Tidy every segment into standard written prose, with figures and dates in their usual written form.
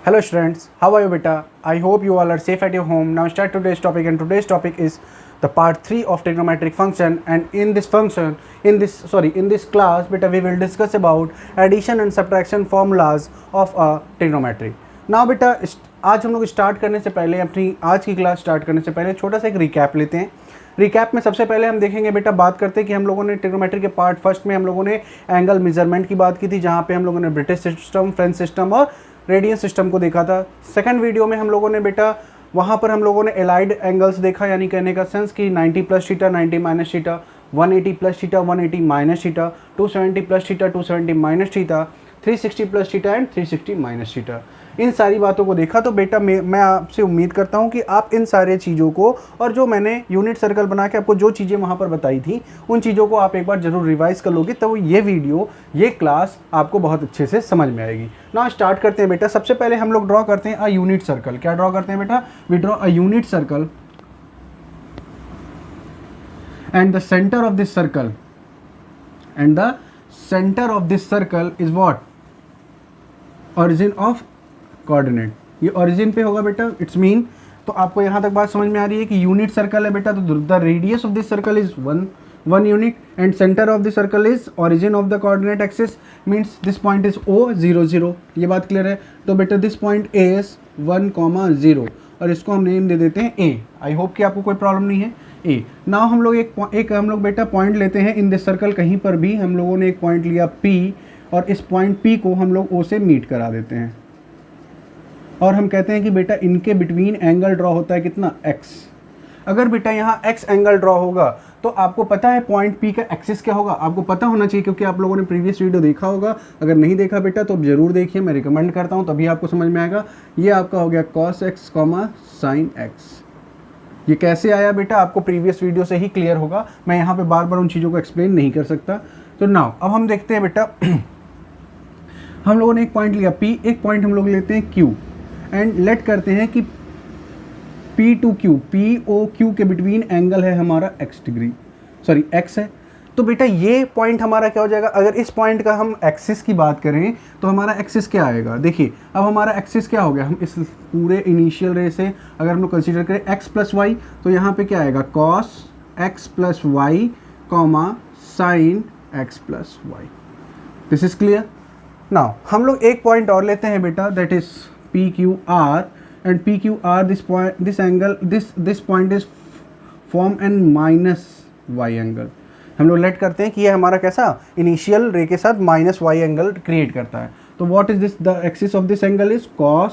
Hello students, how are you beta? I hope you all are safe at your home. Now start today's topic, and today's topic is the part 3 of trigonometric function, and in this class beta we will discuss about addition and subtraction formulas of a trigonometry. Now beta आज हम लोग start करने से पहले अपनी आज की class start करने से पहले छोटा सा एक रिकैप लेते हैं। रिकैप में सबसे पहले हम देखेंगे बेटा, बात करते हैं कि हम लोगों ने ट्रिग्नोमेट्री के पार्ट फर्स्ट में हम लोगों ने एंगल मेजरमेंट की बात की थी, जहाँ पे हम लोगों ने ब्रिटिश सिस्टम, फ्रेंच सिस्टम और रेडियन सिस्टम को देखा था। सेकंड वीडियो में हम लोगों ने बेटा वहाँ पर हम लोगों ने एलाइड एंगल्स देखा, यानी कहने का सेंस कि 90 plus theta, 90 minus theta, 180 plus theta, 180 minus theta, 270 plus theta, 270 minus theta, 360 plus theta and 360 minus theta. इन सारी बातों को देखा। तो बेटा मैं आपसे उम्मीद करता हूं कि आप इन सारे चीज़ों को और जो मैंने यूनिट सर्कल बना के आपको जो चीज़ें वहां पर बताई थी उन चीज़ों को आप एक बार जरूर रिवाइज कर लोगे, तो ये वीडियो, ये क्लास आपको बहुत अच्छे से समझ में आएगी। ना स्टार्ट करते हैं बेटा। सबसे पहले हम लोग ड्रॉ करते हैं अ यूनिट सर्कल। क्या ड्रॉ करते हैं बेटा? We draw a unit circle and the centre of this circle is what? Origin of coordinate. ये ओरिजिन पे होगा बेटा, इट्स मीन। तो आपको यहाँ तक बात समझ में आ रही है कि यूनिट सर्कल है बेटा, तो the radius of this circle is one unit and centre of this circle is origin of the coordinate axis, means this point is O 0 0। ये बात क्लियर है? तो बेटा दिस पॉइंट इज 1, 0 और इसको हम नेम दे देते हैं A। आई होप कि आपको कोई प्रॉब्लम नहीं है। A नाउ हम लोग एक हम लोग बेटा पॉइंट लेते हैं इन दिस सर्कल। कहीं पर भी हम लोगों ने एक पॉइंट लिया P और इस पॉइंट P को हम लोग O से मीट करा देते हैं और हम कहते हैं कि बेटा इनके बिटवीन एंगल ड्रॉ होता है कितना? X। अगर बेटा यहाँ X एंगल ड्रॉ होगा तो आपको पता है पॉइंट P का एक्सिस क्या होगा? आपको पता होना चाहिए क्योंकि आप लोगों ने प्रीवियस वीडियो देखा होगा। अगर नहीं देखा बेटा तो जरूर देखिए, मैं रिकमेंड करता हूँ, तभी आपको समझ में आएगा। ये आपका हो गया cos x, sin x। ये कैसे आया बेटा आपको प्रीवियस वीडियो से ही क्लियर होगा, मैं यहाँ पे बार बार उन चीज़ों को एक्सप्लेन नहीं कर सकता। तो नाउ अब हम देखते हैं बेटा हम लोगों ने एक पॉइंट लिया P, एक पॉइंट हम लोग लेते हैं Q एंड लेट करते हैं कि P टू Q, POQ के बिटवीन एंगल है हमारा X है। तो बेटा ये पॉइंट हमारा क्या हो जाएगा? अगर इस पॉइंट का हम एक्सिस की बात करें तो हमारा एक्सिस क्या आएगा? देखिए अब हमारा एक्सिस क्या हो गया, हम इस पूरे इनिशियल रे से अगर हम लोग कंसीडर करें x प्लस वाई, तो यहाँ पे क्या आएगा? cos x plus y sin x plus y. This is clear. Now हम लोग एक पॉइंट और लेते हैं बेटा, that is PQR and PQR, this point is form an minus y angle। हम लोग लेट करते हैं कि ये हमारा कैसा इनिशियल रे के साथ माइनस y एंगल क्रिएट करता है। तो what is this? The axis of this angle is cos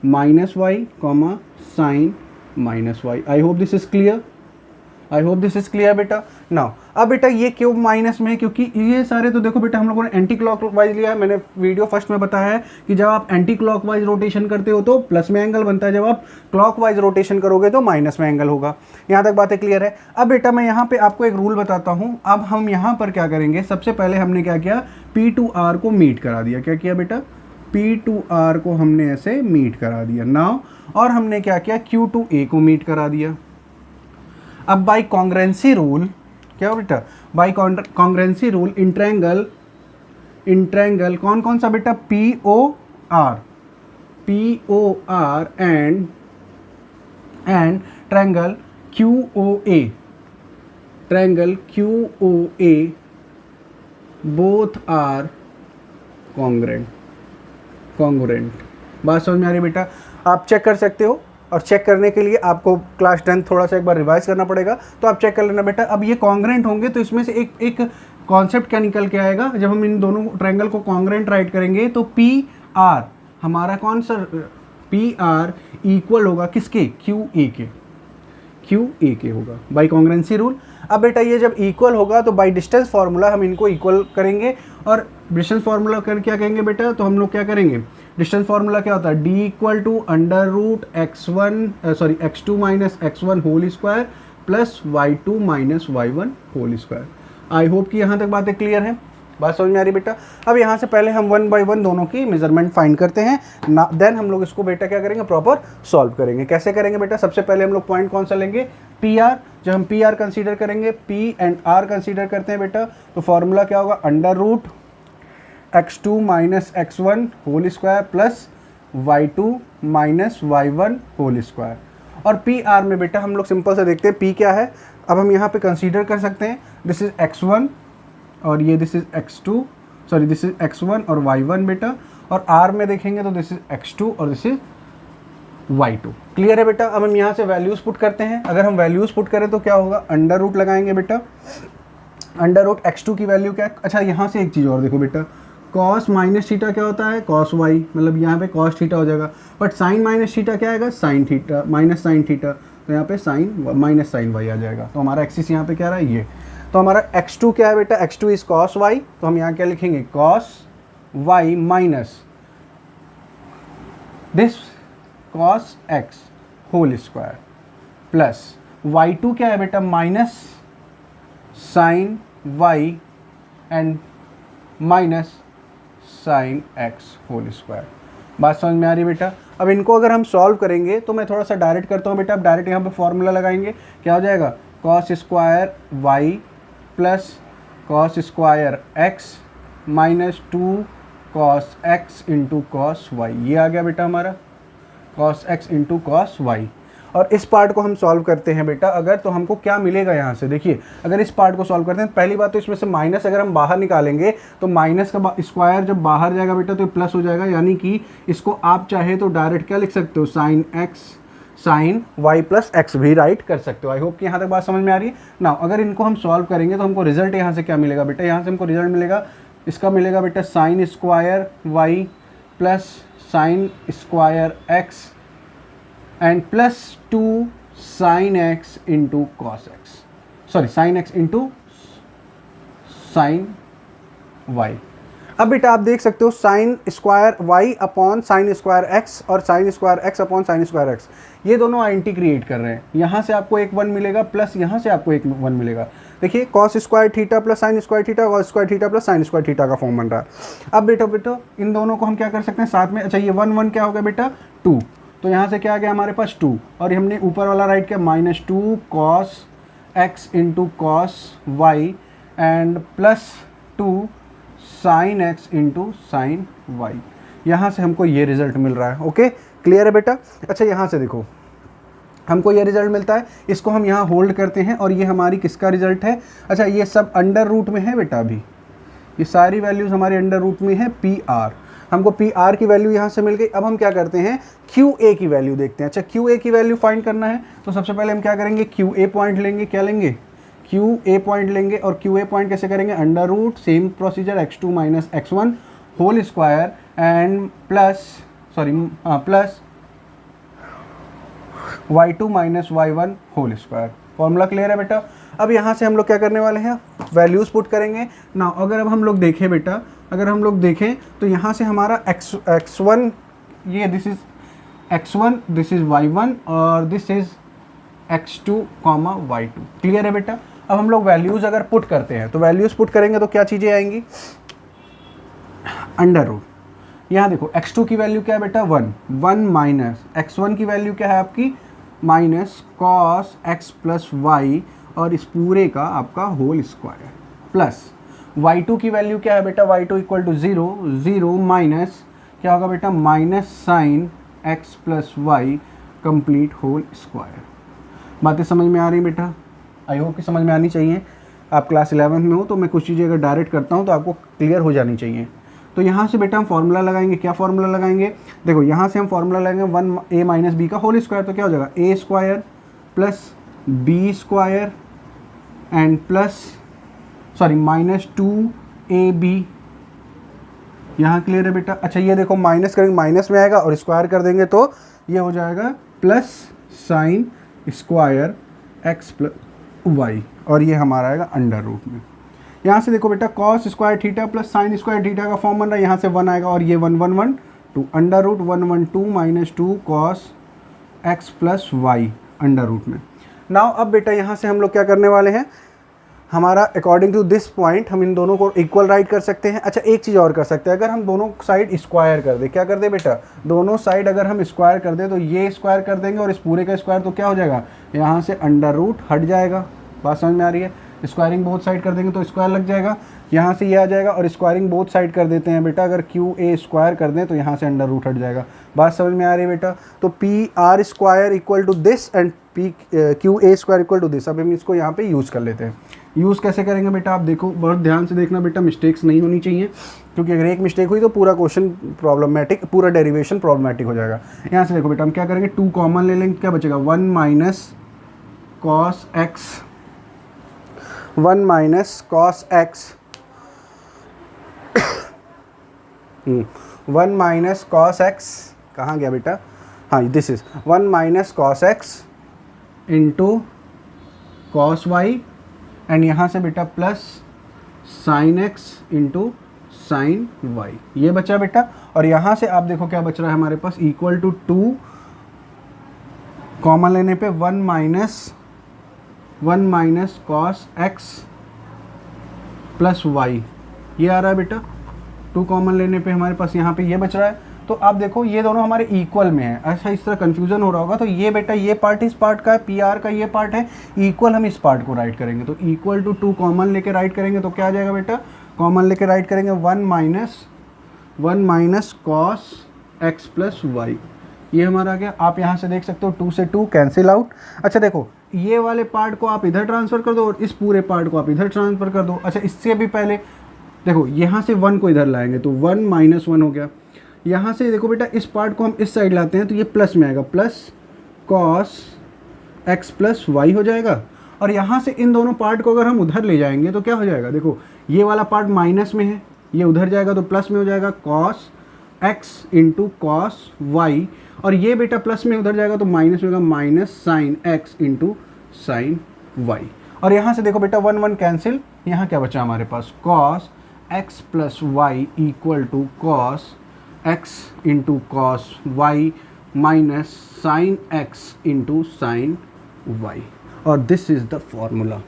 minus y sin minus y। I hope this is clear बेटा। नाउ अब बेटा ये क्यों माइनस में है? क्योंकि ये सारे तो देखो बेटा हम लोगों ने एंटी क्लॉकवाइज लिया है। मैंने वीडियो फर्स्ट में बताया है कि जब आप एंटी क्लॉकवाइज रोटेशन करते हो तो प्लस में एंगल बनता है, जब आप क्लॉकवाइज रोटेशन करोगे तो माइनस में एंगल होगा। यहाँ तक बातें क्लियर है? अब बेटा मैं यहाँ पे आपको एक रूल बताता हूँ। अब हम यहाँ पर क्या करेंगे, सबसे पहले हमने क्या किया, P टू R को मीट करा दिया। क्या किया बेटा? P टू R को हमने ऐसे मीट करा दिया। नाउ और हमने क्या किया, Q टू A को मीट करा दिया। अब बाय कॉन्ग्रेंसी रूल क्या हो बेटा? बाय कॉन्ग्रेंसी रूल इंट्रैंगल कौन कौन सा बेटा? POR and triangle QOA both are congruent. बात समझ में आ रही बेटा? आप चेक कर सकते हो और चेक करने के लिए आपको क्लास 10 थोड़ा सा एक बार रिवाइज करना पड़ेगा, तो आप चेक कर लेना बेटा। अब ये कॉन्ग्रेंट होंगे तो इसमें से एक कॉन्सेप्ट क्या निकल के आएगा, जब हम इन दोनों ट्रायंगल को कॉन्ग्रेंट राइट करेंगे तो PR हमारा कौन सा? PR इक्वल होगा किसके? QA के होगा बाई कॉन्ग्रेंसी रूल। अब बेटा ये जब इक्वल होगा तो बाई डिस्टेंस फार्मूला हम इनको इक्वल करेंगे, और डिस्टेंस फार्मूला कर क्या कहेंगे बेटा? तो हम लोग क्या करेंगे, डिस्टेंस फार्मूला क्या होता है? D equal to under root x2 minus x1 whole square plus y2 minus y1 whole square. I hope कि यहाँ तक बातें क्लियर है, बात समझ में आ रही बेटा। अब यहाँ से पहले हम 1 बाय 1 दोनों की मेजरमेंट फाइंड करते हैं, देन हम लोग इसको बेटा क्या करेंगे, प्रॉपर सॉल्व करेंगे। कैसे करेंगे बेटा? सबसे पहले हम लोग पॉइंट कौन सा लेंगे? PR। जब हम PR कंसीडर करेंगे, P एंड R कंसीडर करते हैं बेटा, तो फॉर्मूला क्या होगा? Under root x2 minus x1 whole square plus y2 minus y1 whole square. और पी आर में बेटा हम लोग सिंपल से देखते हैं पी क्या है। अब हम यहाँ पे कंसीडर कर सकते हैं दिस इज x1 और ये this is x2, sorry this is x1 और y1 बेटा, और r में देखेंगे तो दिस इज x2 और दिस इज y2। क्लियर है बेटा। अब हम यहाँ से वैल्यूज़ पुट करते हैं। अगर हम वैल्यूज़ पुट करें तो क्या होगा, अंडर रूट लगाएंगे बेटा। अंडर रूट x2 की वैल्यू क्या है, अच्छा यहाँ से एक चीज़ और देखो बेटा, कॉस माइनस थीटा क्या होता है, कॉस वाई, मतलब यहाँ पे कॉस थीटा हो जाएगा, बट साइन माइनस थीटा क्या आएगा, sine theta minus sine theta, तो यहाँ पे साइन माइनस साइन वाई आ जाएगा। तो हमारा एक्सिस यहाँ पे क्या रहा है ये, तो हमारा x2 क्या है बेटा, x2 इज कॉस वाई, तो हम यहाँ क्या लिखेंगे cos Y minus this cos x whole square plus y2 क्या है बेटा, minus sine y and minus sine x whole square. बात समझ में आ रही है बेटा। अब इनको अगर हम सॉल्व करेंगे तो मैं थोड़ा सा डायरेक्ट करता हूँ बेटा। अब डायरेक्ट यहाँ पे फॉर्मूला लगाएंगे, क्या हो जाएगा, cos square Y plus cos square x minus 2 cos x into cos y. ये आ गया बेटा हमारा cos x into cos y. और इस पार्ट को हम सॉल्व करते हैं बेटा अगर, तो हमको क्या मिलेगा यहाँ से, देखिए अगर इस पार्ट को सॉल्व करते हैं, पहली बात तो इसमें से माइनस अगर हम बाहर निकालेंगे तो माइनस का स्क्वायर जब बाहर जाएगा बेटा तो प्लस हो जाएगा, यानी कि इसको आप चाहे तो डायरेक्ट क्या लिख सकते हो, sine x sine y plus x भी राइट कर सकते हो। आई होप कि यहाँ तक बात समझ में आ रही है ना। अगर इनको हम सॉल्व करेंगे तो हमको रिजल्ट यहाँ से क्या मिलेगा बेटा, यहाँ से हमको रिजल्ट मिलेगा, इसका मिलेगा बेटा sine square Y plus sine square X and plus 2 sine x into cos X, sorry sine x into sine Y. अब बेटा आप देख सकते हो sine square Y upon sine square X और sine square X upon sine square X, ये दोनों identity create कर रहे हैं। यहाँ से आपको एक 1 मिलेगा प्लस यहाँ से आपको एक 1 मिलेगा। देखिए cos square theta plus sine square theta, cos square theta plus sine square theta का फॉर्म बन रहा है। अब बेटा इन दोनों को हम क्या कर सकते हैं साथ में, अच्छा ये 1 1 क्या हो गया बेटा 2, तो यहाँ से क्या आ गया हमारे पास 2, और हमने ऊपर वाला राइट किया minus 2 cos x into cos y and plus 2 sine x into sine y. यहाँ से हमको ये रिजल्ट मिल रहा है। ओके क्लियर है बेटा। अच्छा यहाँ से देखो हमको ये रिजल्ट मिलता है, इसको हम यहाँ होल्ड करते हैं और ये हमारी किसका रिजल्ट है, अच्छा ये सब अंडर रूट में है बेटा, अभी ये सारी वैल्यूज़ हमारी अंडर रूट में है पी आर। हमको पी आर की वैल्यू यहाँ से मिल गई। अब हम क्या करते हैं क्यू ए की वैल्यू देखते हैं। अच्छा क्यू ए की वैल्यू फाइंड करना है तो सबसे पहले हम क्या करेंगे, क्यू ए पॉइंट लेंगे, क्या लेंगे क्यू ए पॉइंट लेंगे, और क्यू ए पॉइंट कैसे करेंगे, under root same procedure x2 minus x1 whole square and plus plus y2 minus y1 whole square. Formula clear है बेटा। अब यहाँ से हम लोग क्या करने वाले हैं, वैल्यूज़ पुट करेंगे ना। अगर अब हम लोग देखें बेटा, अगर हम लोग देखें तो यहाँ से हमारा x1 ये this is x1, this is y1 और this is x2 comma y2। Clear है बेटा। अब हम लोग वैल्यूज़ अगर पुट करते हैं तो वैल्यूज़ पुट करेंगे तो क्या चीज़ें आएंगी, अंडर रूट, यहाँ देखो x2 की वैल्यू क्या है बेटा 1 माइनस x1 की वैल्यू क्या है आपकी minus cos x plus y और इस पूरे का आपका होल स्क्वायर प्लस y2 की वैल्यू क्या है बेटा, y2 इक्वल टू 0 माइनस क्या होगा बेटा minus sine x plus y complete whole square. बातें समझ में आ रही बेटा, आई होप कि समझ में आनी चाहिए। आप क्लास 11 में हो तो मैं कुछ चीज़ें अगर डायरेक्ट करता हूँ तो आपको क्लियर हो जानी चाहिए। तो यहाँ से बेटा हम फार्मूला लगाएंगे, क्या फार्मूला लगाएंगे, देखो यहाँ से हम फार्मूला लगाएंगे 1a माइनस बी का होल स्क्वायर, तो क्या हो जाएगा a square plus b square and plus minus 2ab। यहाँ क्लियर है बेटा। अच्छा ये देखो माइनस करेंगे माइनस में आएगा और स्क्वायर कर देंगे तो ये हो जाएगा plus sine square x plus y, और ये हमारा आएगा अंडर रूट में। यहाँ से देखो बेटा cos square theta plus sine square theta का फॉर्म बन रहा है, यहाँ से 1 आएगा और ये 1 1 1 2 under root 1 1 2 minus 2 cos x plus y under root में। नाउ अब बेटा यहाँ से हम लोग क्या करने वाले हैं, हमारा अकॉर्डिंग टू दिस पॉइंट हम इन दोनों को इक्वल राइट कर सकते हैं। अच्छा एक चीज़ और कर सकते हैं, अगर हम दोनों साइड स्क्वायर कर दें, क्या कर दे बेटा, दोनों साइड अगर हम स्क्वायर कर दें तो ये स्क्वायर कर देंगे और इस पूरे का स्क्वायर तो क्या हो जाएगा, यहाँ से अंडर रूट हट जाएगा। बात समझ में आ रही है। स्क्वायरिंग बोथ साइड कर देंगे तो स्क्वायर लग जाएगा, यहाँ से ये आ जाएगा, और स्क्वायरिंग बोथ साइड कर देते हैं बेटा, अगर क्यू ए स्क्वायर कर दें तो यहाँ से अंडर रूट हट जाएगा। बात समझ में आ रही है बेटा? तो P R square equal to this and P Q A square equal to this. अब हम इसको यहाँ पे यूज़ कर लेते हैं। यूज़ कैसे करेंगे बेटा? आप देखो, बहुत ध्यान से देखना बेटा, मिस्टेक्स नहीं होनी चाहिए, क्योंकि अगर एक मिस्टेक हुई तो पूरा क्वेश्चन प्रॉब्लमेटिक, पूरा डेरिवेशन प्रॉब्लमेटिक हो जाएगा। यहाँ से देखो बेटा, हम क्या करेंगे, 2 कॉमन ले लेंगे, क्या बचेगा 1 minus cos x, 1 minus cos x, 1 minus cos x, कहाँ गया बेटा? हाँ, this is 1 minus cos x into cos y, and यहाँ से बेटा plus sine x into sine y, ये बचा बेटा। और यहाँ से आप देखो क्या बच रहा है हमारे पास, इक्वल टू 2 कॉमन लेने पे 1 minus cos x plus y, ये आ रहा है बेटा। 2 कॉमन लेने पे हमारे पास यहाँ पे ये बच रहा है। तो आप देखो ये दोनों हमारे इक्वल में है, ऐसा इस तरह कन्फ्यूजन हो रहा होगा। तो ये बेटा ये पार्ट इस पार्ट का है, पी आर का ये पार्ट है, इक्वल हम इस पार्ट को राइट करेंगे। तो इक्वल टू 2 कॉमन लेके राइट करेंगे तो क्या आ जाएगा बेटा, कॉमन लेके राइट करेंगे 1 minus cos x plus y, ये हमारा आ गया। आप यहाँ से देख सकते हो 2 से 2 कैंसिल आउट। अच्छा देखो, ये वाले पार्ट को आप इधर ट्रांसफ़र कर दो और इस पूरे पार्ट को आप इधर ट्रांसफ़र कर दो। अच्छा, इससे भी पहले देखो, यहाँ से 1 को इधर लाएंगे तो 1 माइनस 1 हो गया। यहाँ से देखो बेटा, इस पार्ट को हम इस साइड लाते हैं तो ये प्लस में आएगा, plus cos x plus y हो जाएगा। और यहाँ से इन दोनों पार्ट को अगर हम उधर ले जाएंगे तो क्या हो जाएगा, देखो ये वाला पार्ट माइनस में है, ये उधर जाएगा तो प्लस में हो जाएगा, cos x into cos y, और ये बेटा प्लस में उधर जाएगा तो माइनस में होगा, minus sine x into sine Y. और यहाँ से देखो बेटा 1 1 कैंसिल, यहाँ क्या बचा हमारे पास, cos x plus Y equal to cos x into cos Y minus sine x into sine Y. और दिस इज़ द फॉर्मूला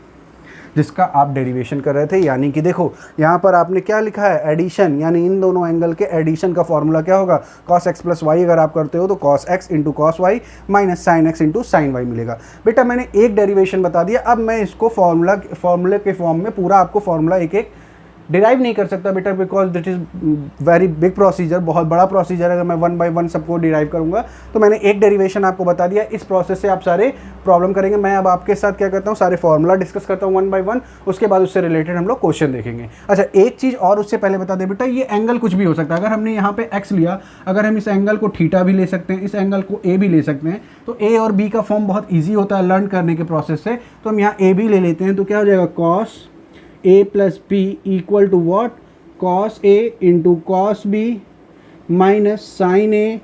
जिसका आप डेरिवेशन कर रहे थे। यानी कि देखो यहाँ पर आपने क्या लिखा है, एडिशन, यानी इन दोनों एंगल के एडिशन का फॉर्मूला क्या होगा, कॉस एक्स प्लस वाई अगर आप करते हो तो cos x into cos Y minus sine x into sine y मिलेगा। बेटा मैंने एक डेरिवेशन बता दिया, अब मैं इसको फॉर्मूले के फॉर्म में पूरा आपको फॉर्मूला एक एक डिराइव नहीं कर सकता बेटा, because that is very big procedure, बहुत बड़ा प्रोसीजर है। अगर मैं 1 बाय 1 सबको डिराइव करूंगा तो मैंने एक डेरिवेशन आपको बता दिया, इस प्रोसेस से आप सारे प्रॉब्लम करेंगे। मैं अब आपके साथ क्या करता हूँ, सारे फॉर्मूला डिस्कस करता हूँ 1 बाय 1, उसके बाद उससे रिलेटेड हम लोग क्वेश्चन देखेंगे। अच्छा, एक चीज़ और उससे पहले बता दें बेटा, ये एंगल कुछ भी हो सकता है। अगर हमने यहाँ पे एक्स लिया, अगर हम इस एंगल को थीटा भी ले सकते हैं, इस एंगल को ए भी ले सकते हैं, तो ए और बी का फॉर्म बहुत ईजी होता है लर्न करने के प्रोसेस से। तो हम यहाँ ए भी ले लेते हैं, तो क्या हो जाएगा, cos A plus B equal to what, cos A into cos B minus sine A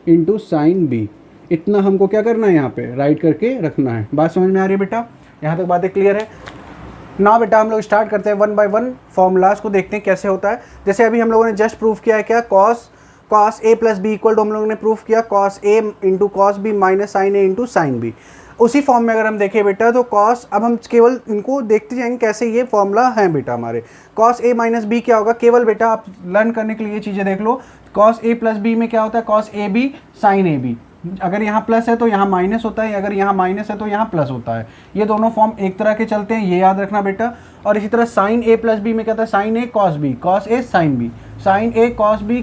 into sine b. इतना हमको क्या करना है, यहाँ पे राइट करके रखना है। बात समझ में आ रही है बेटा? यहाँ तक बातें क्लियर है ना बेटा? हम लोग स्टार्ट करते हैं 1 बाय 1 फॉर्मूलाज को, देखते हैं कैसे होता है। जैसे अभी हम लोगों ने जस्ट प्रूफ किया है क्या, cos A plus B equal to, हम लोगों ने प्रूफ किया कॉस ए into cos B minus sine ए इंटू साइन बी। उसी फॉर्म में अगर हम देखें बेटा तो कॉस, अब हम केवल इनको देखते जाएंगे कैसे ये फॉर्मूला है बेटा हमारे। कॉस ए माइनस बी क्या होगा, केवल बेटा आप लर्न करने के लिए ये चीज़ें देख लो। कॉस ए प्लस बी में क्या होता है, cos a b sine a b, अगर यहाँ प्लस है तो यहाँ माइनस होता है, अगर यहाँ माइनस है तो यहाँ प्लस होता है। ये दोनों फॉर्म एक तरह के चलते हैं, ये याद रखना बेटा। और इसी तरह साइन ए प्लस बी में क्या होता है, sign a cos B, cos a sine b, sine a cos B,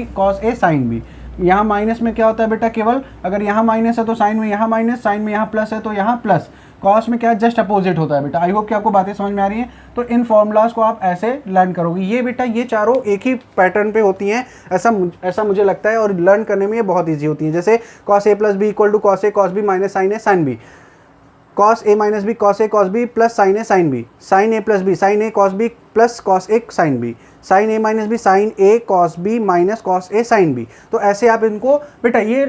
cos a sine B. यहाँ माइनस में क्या होता है बेटा, केवल अगर यहाँ माइनस है तो साइन में यहाँ माइनस, साइन में यहाँ प्लस है तो यहाँ प्लस। कॉस में क्या जस्ट अपोजिट होता है बेटा। आई होप कि आपको बातें समझ में आ रही हैं। तो इन फॉर्मूलाज को आप ऐसे लर्न करोगे। ये बेटा ये चारों एक ही पैटर्न पे होती हैं, ऐसा मुझे लगता है, और लर्न करने में ये बहुत ईजी होती हैं। जैसे cos A plus B equal to cos a cos B minus sine a sine b, cos a minus b cos a cos B plus sine a sine b, sine a plus b sine a cos B plus cos a sine b, sine a minus b sine a cos B minus cos a sine b. तो ऐसे आप इनको बेटा ये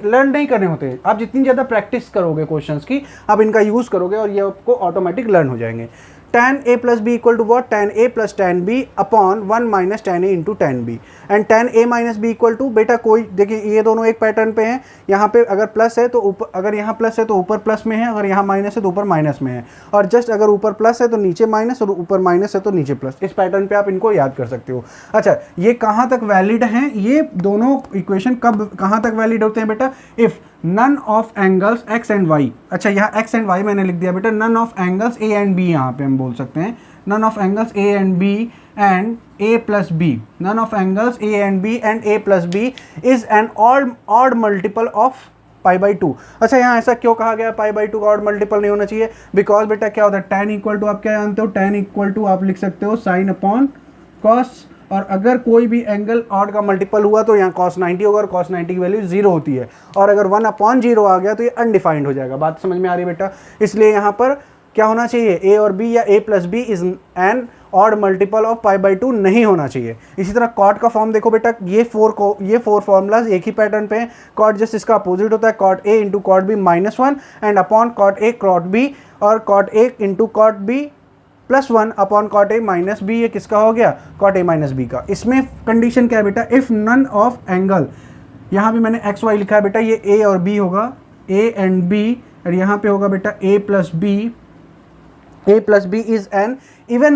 learn नहीं करने होते। आप जितनी ज़्यादा प्रैक्टिस करोगे क्वेश्चंस की, आप इनका यूज़ करोगे और ये आपको ऑटोमेटिक लर्न हो जाएंगे। tan a plus B equal to what, tan a plus tan b upon 1 minus tan a into tan b, and tan a minus b equal to, बेटा कोई देखिए ये दोनों एक पैटर्न पे हैं, यहाँ पे अगर प्लस है तो ऊपर, अगर यहाँ प्लस है तो ऊपर प्लस में है, अगर यहाँ माइनस है तो ऊपर माइनस में है, और जस्ट अगर ऊपर प्लस है तो नीचे माइनस, और ऊपर माइनस है तो नीचे प्लस। इस पैटर्न पे आप इनको याद कर सकते हो। अच्छा, ये कहाँ तक वैलिड हैं, ये दोनों इक्वेशन कब कहाँ तक वैलिड होते हैं बेटा, if none of angles x and y, अच्छा यहाँ x एंड y मैंने लिख दिया बेटा, none of angles a and b, यहाँ पे हम बोल सकते हैं none of angles a and b and a plus b, none of angles a and b and a plus b is an odd multiple of pi by 2। अच्छा, यहाँ ऐसा क्यों कहा गया पाई बाई 2 का ऑड मल्टीपल नहीं होना चाहिए, बिकॉज बेटा क्या होता है, tan इक्वल टू आप क्या जानते हो, tan इक्वल टू आप लिख सकते हो साइन अपॉन कॉस, और अगर कोई भी एंगल ऑड का मल्टीपल हुआ तो यहाँ cos 90 होगा, और cos 90 की वैल्यू 0 होती है, और अगर 1 अपॉन 0 आ गया तो ये अनडिफाइंड हो जाएगा। बात समझ में आ रही है बेटा, इसलिए यहाँ पर क्या होना चाहिए, a और b या a plus B is an odd multiple of pi by 2 नहीं होना चाहिए। इसी तरह कॉट का फॉर्म देखो बेटा, ये फोर फॉर्मूलाज एक ही पैटर्न पे हैं। कॉट जस्ट इसका अपोजिट होता है, cot a into cot b minus 1 and upon cot a cot b, और cot a into cot b plus 1 upon cot a minus b, ये किसका हो गया, कॉट a माइनस बी का। इसमें कंडीशन क्या है बेटा, इफ़ नन ऑफ एंगल, यहाँ भी मैंने एक्स वाई लिखा है बेटा, ये a और b होगा, a एंड b, और यहाँ पे होगा बेटा a plus B is an even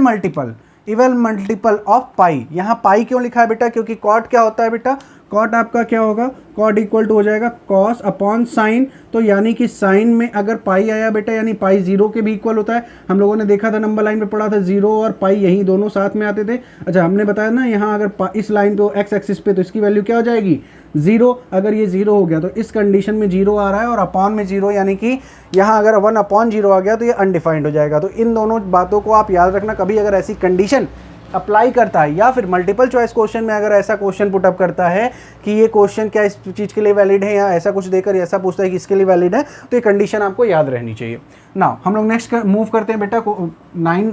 multiple of pi. यहाँ पाई क्यों लिखा है बेटा, क्योंकि कॉट क्या होता है बेटा, कॉट आपका क्या होगा, कॉट इक्वल टू हो जाएगा कॉस अपॉन साइन, तो यानी कि साइन में अगर पाई आया बेटा, यानी पाई 0 के भी इक्वल होता है। हम लोगों ने देखा था नंबर लाइन पे पढ़ा था, 0 और पाई यही दोनों साथ में आते थे। अच्छा, हमने बताया ना, यहाँ अगर इस लाइन पे एक्स एक्सिस पे, तो इसकी वैल्यू क्या हो जाएगी 0। अगर ये 0 हो गया तो इस कंडीशन में 0 आ रहा है, और अपॉन में 0, यानी कि यहाँ अगर 1 अपॉन 0 आ गया तो ये अनडिफाइंड हो जाएगा। तो इन दोनों बातों को आप याद रखना, कभी अगर ऐसी कंडीशन अप्लाई करता है, या फिर मल्टीपल चॉइस क्वेश्चन में अगर ऐसा क्वेश्चन पुट अप करता है कि ये क्वेश्चन क्या इस चीज़ के लिए वैलिड है, या ऐसा कुछ देकर ऐसा पूछता है कि इसके लिए वैलिड है, तो ये कंडीशन आपको याद रहनी चाहिए। नाउ हम लोग नेक्स्ट मूव करते हैं बेटा, 9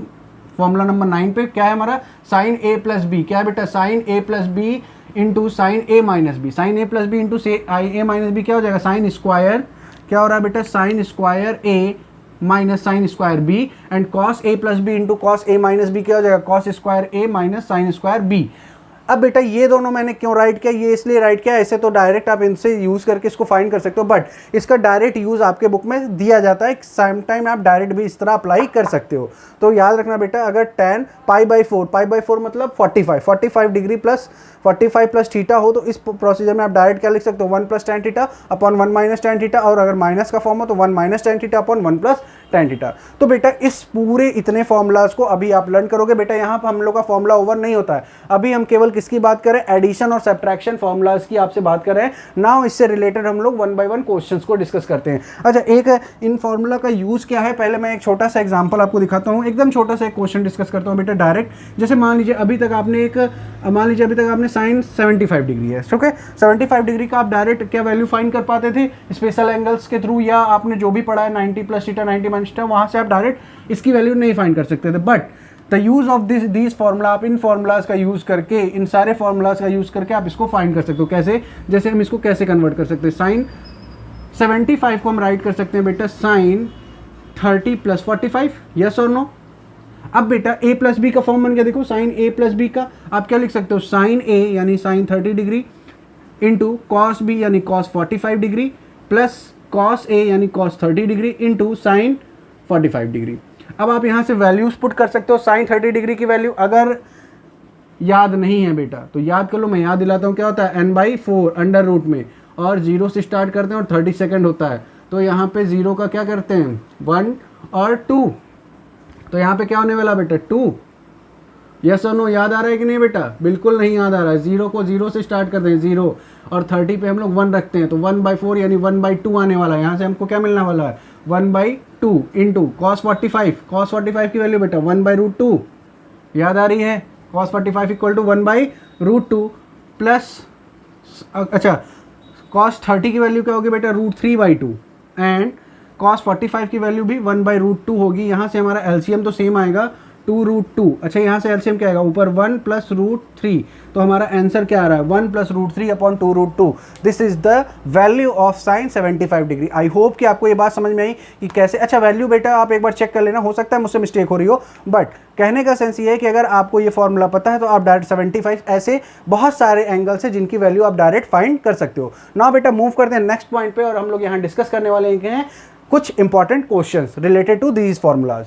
फॉर्मूला नंबर 9 पे। क्या है हमारा, साइन a प्लस बी, क्या है बेटा, sine a plus b into sine a minus b, sine a plus b into a minus b क्या हो जाएगा, साइन स्क्वायर, क्या हो रहा है बेटा, sine square a minus sine square b, and cos a plus b into cos a minus b क्या हो जाएगा, cos square a minus sine square b. अब बेटा ये दोनों मैंने क्यों राइट किया, ये इसलिए राइट किया, ऐसे तो डायरेक्ट आप इनसे यूज़ करके इसको फाइंड कर सकते हो, बट इसका डायरेक्ट यूज़ आपके बुक में दिया जाता है, सम टाइम आप डायरेक्ट भी इस तरह अप्लाई कर सकते हो। तो याद रखना बेटा, अगर tan पाई बाई 4 मतलब 45 डिग्री प्लस 45 प्लस थीटा हो, तो इस प्रोसीजर में आप डायरेक्ट क्या लिख सकते हो, 1 plus tan theta upon 1 minus tan theta, और अगर माइनस का फॉर्म हो तो 1 minus tan theta upon 1 plus tan theta. तो बेटा इस पूरे इतने फॉर्मूलाज को अभी आप लर्न करोगे। बेटा यहाँ पर हम लोग का फॉर्मूला ओवर नहीं होता है, अभी हम केवल किसकी बात करें, एडिशन और सब्ट्रैक्शन फॉर्मूलाज की आपसे बात कर रहे हैं। नाउ इससे रिलेटेड हम लोग 1 बाय 1 क्वेश्चंस को डिस्कस करते हैं। अच्छा, एक इन फॉर्मूला का यूज़ क्या है, पहले मैं एक छोटा सा एग्जांपल आपको दिखाता हूँ, एकदम छोटा सा एक क्वेश्चन डिस्कस करता हूँ बेटा डायरेक्ट। जैसे मान लीजिए अभी तक आपने साइन 75 डिग्री है, ओके, 75 डिग्री का आप डायरेक्ट क्या वैल्यू फाइंड कर पाते थे, स्पेशल एंगल्स के थ्रू, या आपने जो भी पढ़ा है 90 प्लस थीटा 90 माइनस थीटा, वहाँ से आप डायरेक्ट इसकी वैल्यू नहीं फाइंड कर सकते थे। But the use of this formula, आप इन फार्मूलाज का यूज़ करके, इन सारे फार्मूलाज का यूज़ करके आप इसको फाइंड कर सकते हो। कैसे, जैसे हम इसको कैसे कन्वर्ट कर सकते हैं, साइन 75 को हम राइट कर सकते हैं बेटा साइन 30 प्लस 45, यस और नो। अब बेटा a प्लस बी का फॉर्म बन गया, देखो साइन a प्लस बी का आप क्या लिख सकते हो, साइन a यानी sine 30 degree into cos b यानी cos 45 degree plus cos a यानी cos 30 degree into sine 45 degree. अब आप यहाँ से वैल्यूज पुट कर सकते हो। साइन 30 डिग्री की वैल्यू अगर याद नहीं है बेटा तो याद कर लो, मैं याद दिलाता हूँ, क्या होता है n/4 अंडर रूट में, और 0 से स्टार्ट करते हैं और 30 सेकेंड होता है। तो यहाँ पे 0 का क्या करते हैं 1 और 2, तो यहाँ पे क्या होने वाला बेटा 2, यस और नो। याद आ रहा है कि नहीं बेटा, बिल्कुल नहीं याद आ रहा है। 0 को 0 से स्टार्ट करते हैं 0, और 30 पे हम लोग 1 रखते हैं, तो 1/4 यानी 1/2 आने वाला है। यहाँ से हमको क्या मिलने वाला है 1/2 इंटू कॉस 45 की वैल्यू बेटा 1/√2, याद आ रही है, कॉस 45 इक्वल टू 1/√2 प्लस, अच्छा कॉस 30 की वैल्यू क्या होगी बेटा √3/2, एंड कॉस 45 की वैल्यू भी 1/√2 होगी। यहाँ से हमारा एलसीएम तो सेम आएगा, 2√2। अच्छा यहाँ से एलसीएम क्या आएगा, ऊपर 1 प्लस √3, तो हमारा आंसर क्या आ रहा है 1 plus √3 upon 2√2। This is the value of sine 75 degree. I hope कि आपको ये बात समझ में आई कि कैसे। अच्छा वैल्यू बेटा आप एक बार चेक कर लेना, हो सकता है मुझसे मिस्टेक हो रही हो, बट कहने का सेंस ये है कि अगर आपको ये फॉर्मूला पता है तो आप डायरेक्ट 75, ऐसे बहुत सारे एंगल्स है जिनकी वैल्यू आप डायरेक्ट फाइंड कर सकते हो। नाउ बेटा मूव करते हैं नेक्स्ट पॉइंट पे, और हम लोग यहाँ डिस्कस करने वाले हैं कुछ important questions related to these formulas.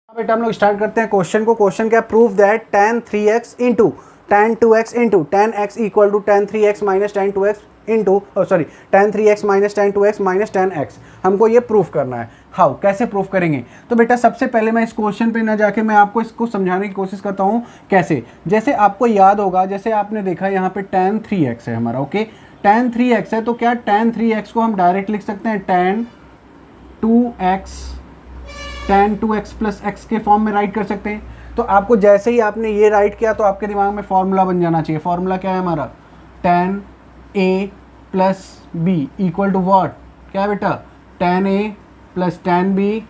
बेटा हम लोग स्टार्ट करते हैं क्वेश्चन को। क्वेश्चन क्या, prove that tan 3x into tan 2x into tan x equal to tan 3x minus tan 2x into sorry tan 3x minus tan 2x minus tan x। हमको ये proof करना है। How, कैसे proof करेंगे? तो बेटा सबसे पहले मैं इस क्वेश्चन पे ना जाके मैं आपको इसको समझाने की कोशिश करता हूँ कैसे। जैसे आपको याद होगा, जैसे आपने देखा यहाँ पे tan 3x है हमारा, ओके tan 3x है, तो क्या tan 3x को हम डायरेक्ट लिख सकते हैं tan 2x प्लस x के फॉर्म में राइट कर सकते हैं। तो आपको जैसे ही आपने ये राइट किया तो आपके दिमाग में फॉर्मूला बन जाना चाहिए। फॉर्मूला क्या है हमारा, tan a plus b equal to what, क्या है बेटा tan a plus tan b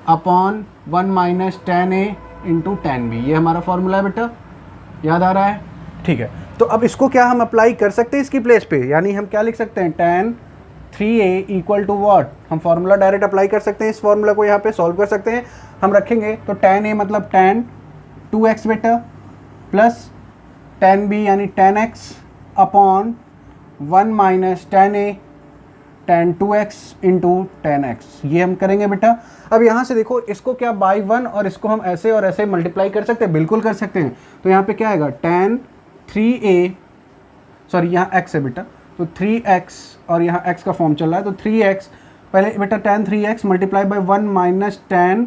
upon 1 minus tan a into tan b। ये हमारा फॉर्मूला है बेटा, याद आ रहा है? ठीक है, तो अब इसको क्या हम अप्लाई कर सकते हैं इसकी प्लेस पे, यानी हम क्या लिख सकते हैं tan 3a equal to what, हम फॉर्मूला डायरेक्ट अप्लाई कर सकते हैं। इस फॉर्मूला को यहाँ पे सॉल्व कर सकते हैं। हम रखेंगे तो tan a मतलब tan 2x बेटा प्लस tan b यानी tan x upon 1 minus tan a tan 2x into tan x। ये हम करेंगे बेटा। अब यहाँ से देखो, इसको क्या बाई 1 और इसको हम ऐसे और ऐसे मल्टीप्लाई कर सकते हैं, बिल्कुल कर सकते हैं। तो यहाँ पे क्या आएगा tan 3a, सॉरी यहाँ x है बेटा, तो 3x और यहाँ x का फॉर्म चल रहा है, तो 3x पहले बेटा tan 3x multiply by 1 minus tan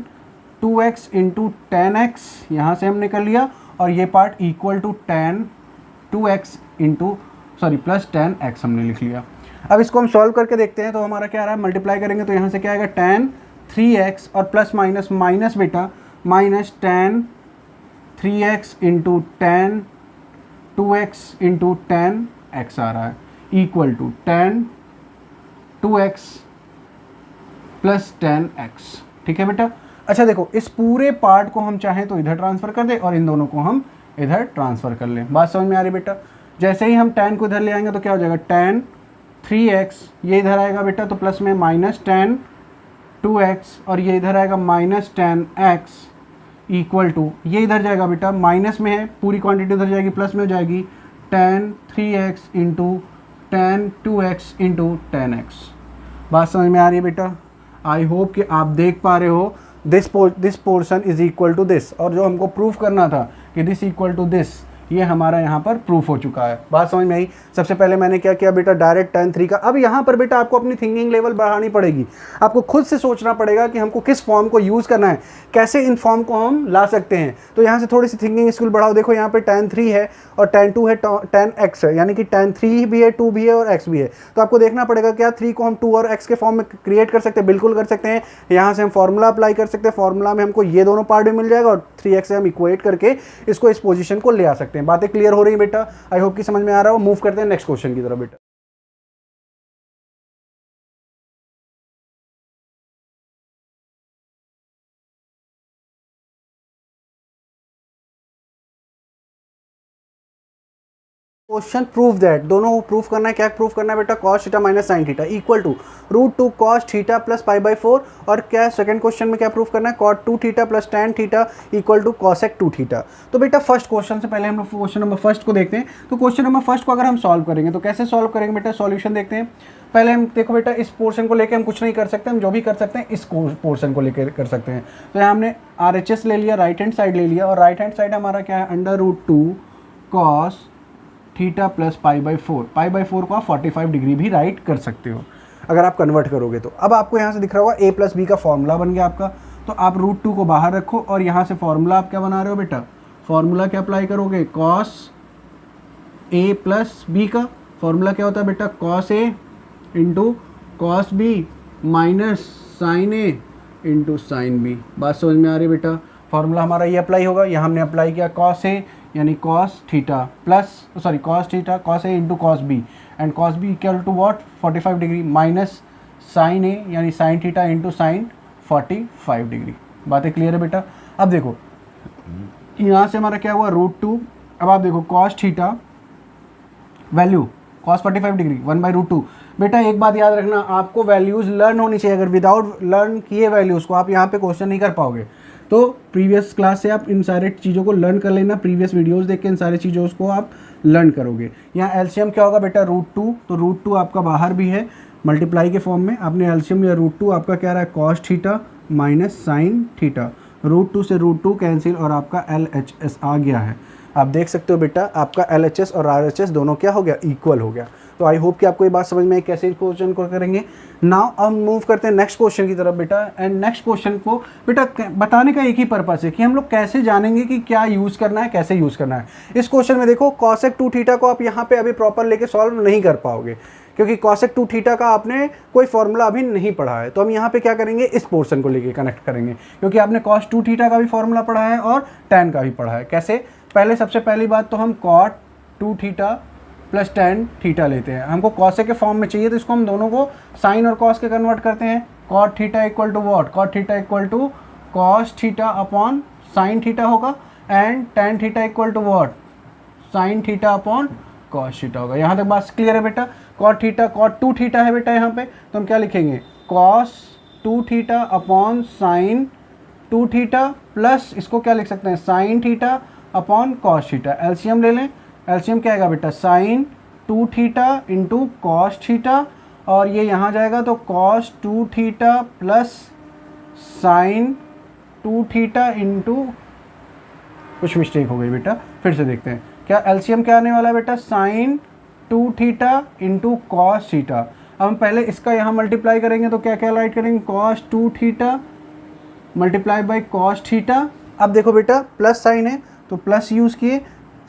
2x into tan x, यहाँ से हमने कर लिया, और ये part equal to tan 2x into sorry plus tan x हमने लिख लिया। अब इसको हम सॉल्व करके देखते हैं, तो हमारा क्या आ रहा है, मल्टीप्लाई करेंगे तो यहाँ से क्या आएगा tan 3x और प्लस माइनस माइनस बेटा minus tan 3x into tan 2x into tan x आ रहा है equal to tan 2x plus tan x। ठीक है बेटा। अच्छा देखो, इस पूरे पार्ट को हम चाहें तो इधर ट्रांसफ़र कर दें और इन दोनों को हम इधर ट्रांसफ़र कर लें। बात समझ में आ रही बेटा? जैसे ही हम tan को इधर ले आएंगे तो क्या हो जाएगा, tan 3x ये इधर आएगा बेटा, तो प्लस में माइनस tan 2x और ये इधर आएगा minus tan x equal to, ये इधर जाएगा बेटा, माइनस में है पूरी क्वांटिटी उधर जाएगी, प्लस में हो जाएगी tan 3x into tan 2x into tan x। बात समझ में आ रही है बेटा? आई होप कि आप देख पा रहे हो this portion is equal to this, और जो हमको प्रूफ करना था कि दिस इक्वल टू दिस, ये हमारा यहाँ पर प्रूफ हो चुका है। बात समझ में आई? सबसे पहले मैंने क्या किया बेटा, डायरेक्ट tan 3 का। अब यहाँ पर बेटा आपको अपनी थिंकिंग लेवल बढ़ानी पड़ेगी, आपको खुद से सोचना पड़ेगा कि हमको किस फॉर्म को यूज़ करना है, कैसे इन फॉर्म को हम ला सकते हैं। तो यहाँ से थोड़ी सी थिंकिंग स्किल बढ़ाओ। देखो यहाँ पे tan 3 है और tan 2 है, tan x है, यानी कि tan 3 भी है, 2 भी है और x भी है। तो आपको देखना पड़ेगा क्या 3 को हम 2 और x के फॉर्म में क्रिएट कर सकते हैं, बिल्कुल कर सकते हैं। यहाँ से हम फॉर्मूला अप्लाई कर सकते हैं, फॉर्मूला में हमको ये दोनों पार्ट भी मिल जाएगा और 3x से हम इक्वेट करके इसको इस पोजीशन को ले आ सकते हैं। बातें क्लियर हो रही है बेटा? आई होप कि समझ में आ रहा हो। मूव करते हैं नेक्स्ट क्वेश्चन की तरफ बेटा। क्वेश्चन प्रूव दैट, दोनों को प्रूफ करना है। क्या प्रूफ करना है बेटा, cos theta minus sine theta equal to √2 cos theta plus π/4। और क्या सेकंड क्वेश्चन में क्या प्रूफ करना है, cot 2 theta plus tan theta equal to cosec 2 theta. तो बेटा फर्स्ट क्वेश्चन से पहले हम लोग क्वेश्चन नंबर फर्स्ट को देखते हैं। तो क्वेश्चन नंबर फर्स्ट को अगर हम सॉल्व करेंगे तो कैसे सॉल्व करेंगे बेटा, सॉल्यूशन देखते हैं। पहले हम देखो बेटा, इस पोर्शन को लेकर हम कुछ नहीं कर सकते, हम जो भी कर सकते हैं इस पोर्शन को लेकर कर सकते हैं। तो यहाँ हमने RHS ले लिया, राइट हैंड साइड ले लिया, और राइट हैंड साइड हमारा क्या है, √2 cos थीटा प्लस π/4। π/4 को आप 45 डिग्री भी राइट कर सकते हो अगर आप कन्वर्ट करोगे तो। अब आपको यहाँ से दिख रहा होगा a प्लस बी का फॉर्मूला बन गया आपका। तो आप √2 को बाहर रखो और यहाँ से फॉर्मूला आप क्या बना रहे हो बेटा, फॉर्मूला क्या अप्लाई करोगे, cos a प्लस बी का फॉर्मूला क्या होता है बेटा, cos a into cos b minus sine a into sine b। बात समझ में आ रही है बेटा? फॉर्मूला हमारा ये अप्लाई होगा। यहाँ हमने अप्लाई किया कॉस ए यानी cos theta cos A into cos B and cos B equal to what 45 degree minus sine A यानी sine theta into sine 45 degree. बातें क्लियर है बेटा। अब देखो यहाँ से हमारा क्या हुआ √2। अब आप देखो cos theta value cos 45 degree 1/√2। बेटा एक बात याद रखना, आपको वैल्यूज़ लर्न होनी चाहिए। अगर विदाउट लर्न किए वैल्यूज़ को आप यहाँ पे क्वेश्चन नहीं कर पाओगे। तो प्रीवियस क्लास से आप इन सारे चीज़ों को लर्न कर लेना, प्रीवियस वीडियोस देख के इन सारी चीज़ों को आप लर्न करोगे। यहाँ एलसीएम क्या होगा बेटा √2, तो √2 आपका बाहर भी है मल्टीप्लाई के फॉर्म में। आपने एलसीएम या √2 आपका क्या रहा है cos theta minus sine theta, √2 से √2 कैंसिल और आपका LHS आ गया है। आप देख सकते हो बेटा आपका LHS और RHS दोनों क्या हो गया इक्वल हो गया। तो आई होप कि आपको ये बात समझ में आई कैसे क्वेश्चन को करेंगे। नाउ अब मूव करते हैं नेक्स्ट क्वेश्चन की तरफ बेटा। एंड नेक्स्ट क्वेश्चन को बेटा बताने का एक ही पर्पस है कि हम लोग कैसे जानेंगे कि क्या यूज़ करना है, कैसे यूज़ करना है। इस क्वेश्चन में देखो कॉसेक 2 थीटा को आप यहाँ पे अभी प्रॉपर लेके सॉल्व नहीं कर पाओगे क्योंकि कॉसेक 2 थीटा का आपने कोई फॉर्मूला अभी नहीं पढ़ा है। तो हम यहाँ पे क्या करेंगे इस पोर्शन को लेके कनेक्ट करेंगे क्योंकि आपने कॉस 2 थीटा का भी फॉर्मूला पढ़ा है और tan का भी पढ़ा है। कैसे, पहले सबसे पहली बात तो हम cot 2 theta plus tan theta लेते हैं। हमको कॉसे के फॉर्म में चाहिए तो इसको हम दोनों को साइन और कॉस के कन्वर्ट करते हैं। Cot theta equal to what, cot theta equal to cos theta upon sine theta होगा and tan theta equal to what, sine theta upon cos theta होगा। यहाँ तक बात क्लियर है बेटा। कॉट थीटा कॉट 2 थीटा है बेटा यहाँ पे, तो हम क्या लिखेंगे cos 2 theta upon sine 2 theta plus इसको क्या लिख सकते हैं sine theta upon cos theta. LCM ले लें, एलसीएम क्या आएगा बेटा sine 2 theta into cos theta और ये यहाँ जाएगा तो cos 2 theta plus sine 2 theta into कुछ मिस्टेक हो गई बेटा, फिर से देखते हैं क्या एलसीएम क्या आने वाला है बेटा sine 2 theta into cos theta. अब हम पहले इसका यहाँ मल्टीप्लाई करेंगे तो क्या क्या राइट करेंगे cos 2 theta multiply by cos theta. अब देखो बेटा प्लस साइन है तो प्लस यूज़ किए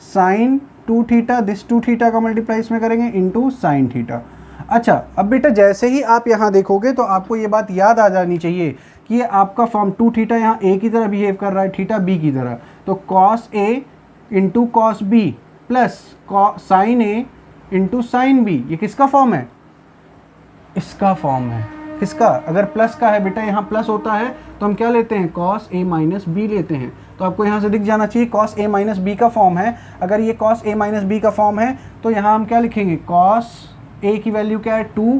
साइन 2 थीटा, दिस 2 थीटा का मल्टीप्लाई इसमें करेंगे इंटू साइन थीटा। अच्छा अब बेटा जैसे ही आप यहाँ देखोगे तो आपको ये बात याद आ जानी चाहिए कि ये आपका फॉर्म 2 थीटा यहाँ ए की तरह बिहेव कर रहा है, थीटा बी की तरह। तो कॉस ए into cos B plus sine ए इंटू साइन बी, ये किसका फॉर्म है, इसका फॉर्म है। किसका, अगर प्लस का है बेटा यहाँ प्लस होता है तो हम क्या लेते हैं कॉस ए माइनस बी लेते हैं। तो आपको यहाँ से दिख जाना चाहिए कॉस ए माइनस बी का फॉर्म है। अगर ये कॉस ए माइनस बी का फॉर्म है तो यहाँ हम क्या लिखेंगे कॉस ए की वैल्यू क्या है 2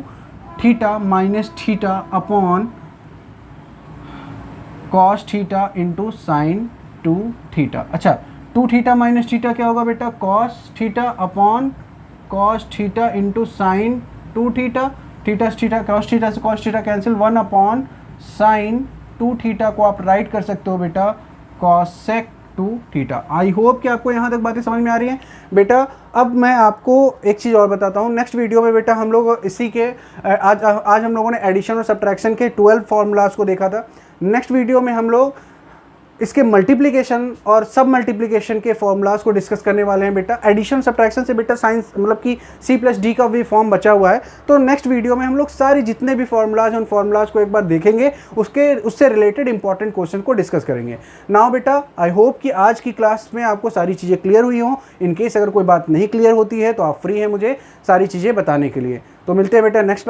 theta minus theta upon cos theta into sine 2 theta. अच्छा 2 थीटा माइनस थीटा क्या होगा बेटा cos theta upon cos theta into sine 2 theta. Theta theta cos theta से cos theta cancel 1 upon sine 2 theta को आप right कर सकते हो बेटा कॉसेक 2 थीटा। आई होप कि आपको यहाँ तक बातें समझ में आ रही हैं बेटा। अब मैं आपको एक चीज़ और बताता हूँ। नेक्स्ट वीडियो में बेटा हम लोग इसी के आज हम लोगों ने एडिशन और सब्ट्रैक्शन के 12 फॉर्मूलाज को देखा था। नेक्स्ट वीडियो में हम लोग इसके मल्टीप्लिकेशन और सब मल्टीप्लिकेशन के फॉर्मूलाज को डिस्कस करने वाले हैं बेटा। एडिशन सब्ट्रैक्शन से बेटा साइंस मतलब कि C+D का भी फॉर्म बचा हुआ है। तो नेक्स्ट वीडियो में हम लोग सारी जितने भी फॉर्मूलाज हैं उन फॉर्मूलाज को एक बार देखेंगे, उससे रिलेटेड इंपॉर्टेंट क्वेश्चन को डिस्कस करेंगे। नाउ बेटा आई होप कि आज की क्लास में आपको सारी चीज़ें क्लियर हुई हों। इनकेस अगर कोई बात नहीं क्लियर होती है तो आप फ्री हैं मुझे सारी चीज़ें बताने के लिए। तो मिलते हैं बेटा नेक्स्ट